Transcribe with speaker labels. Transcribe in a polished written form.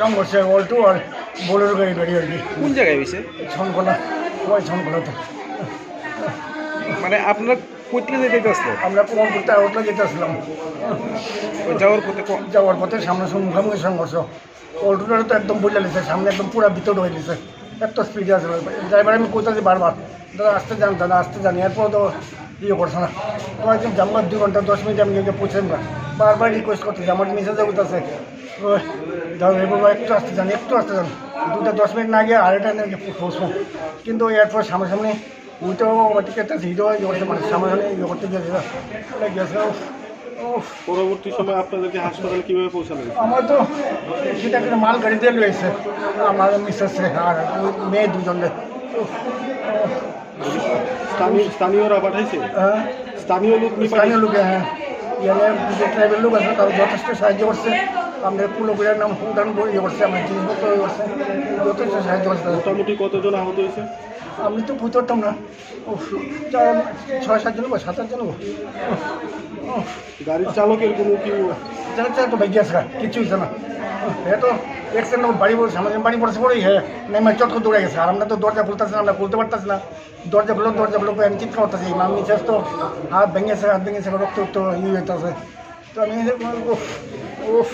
Speaker 1: সংঘর্ষে অল্টো আর বোলেরো গাড়ি আর কি
Speaker 2: কোন জায়গায় হয়েছে?
Speaker 1: ছনকলা ওই ছনকলাতে
Speaker 2: মানে আপনারা কই থেকে যেতে আসলো?
Speaker 1: আমরা কোমর করতে আউটলে যেতে আসলাম।
Speaker 2: যাওয়ার পথে
Speaker 1: যাওয়ার পথে সামনে মুখোমুখি সংঘর্ষ। অল্টোটা তো একদম বুঝে নিচ্ছে, সামনে একদম পুরো ভিতর হয়ে দিচ্ছে, এত স্পিডে আছে ড্রাইভার। আমি কোথাতে বারবার দাদা আসতে যান, দাদা আসতে যান, এরপর তো ইয়ে করছে না। তো একদিন জামবার 2 ঘন্টা 10 মিনিট আমি গিয়ে পৌঁছেন না, বারবার রিকোয়েস্ট করতেছি, আমার মেসেজে উঠতেছে দাদা এবার একটু আসতে যান, একটু আসতে যান। 2-10 মিনিট না গিয়ে আড়াইটা নিয়ে পৌঁছবো, কিন্তু এরপর সামনাসামনি ওইটাও টিকিট আছে, হিরো ইয়ে করতে মানে সামনাসামনি ইয়ে করতে গিয়েছিল গেছে।
Speaker 3: পরবর্তী সময় আপনাদেরকে হাসপাতালে কিভাবে পৌঁছানো হয়েছে?
Speaker 1: আমার তো সেটা একটা মাল গাড়ি দিয়ে রয়েছে, আমার মিসেস আর ওই মেয়ে দুজনে।
Speaker 3: স্থানীয়রা পাঠাইছে?
Speaker 1: হ্যাঁ,
Speaker 3: স্থানীয় লোক নিয়ে
Speaker 1: স্থানীয় লোকে, হ্যাঁ ইয়ানে যে ট্রাইবেল লোক আছে তারা যথেষ্ট সাহায্য করছে। আমাদের পুলোগুড়ের নাম উদান ইয়ে করছে, আমার জিনিসপত্র ইয়ে করছে, যথেষ্ট সাহায্য করছে।
Speaker 3: মোটামুটি কতজন আহত হয়েছে?
Speaker 1: আমি তো বুঝতাম না, 6-7 জন 7-8 জন।
Speaker 3: গাড়ির চালকের কোনো কি?
Speaker 1: চালাচ্ছে তো ভাই গেছে, কিচ্ছু হয়েছে না। হ্যাঁ তো এক্সিডেন্ট বাড়ি পড়ছে, আমাদের বাড়ি পড়ছে পরেই হ্যাঁ নেমে চট করে দৌড়ে গেছে। আর আমরা তো দরজা খুলতেছি না, আমরা খুলতে পারতেছি না। দরজা খুলো আমি চিৎকার করতেছি, আমি শেষ তো হাত ভেঙেছে রক্ত ইয়ে হইতেছে। তো আমি উফ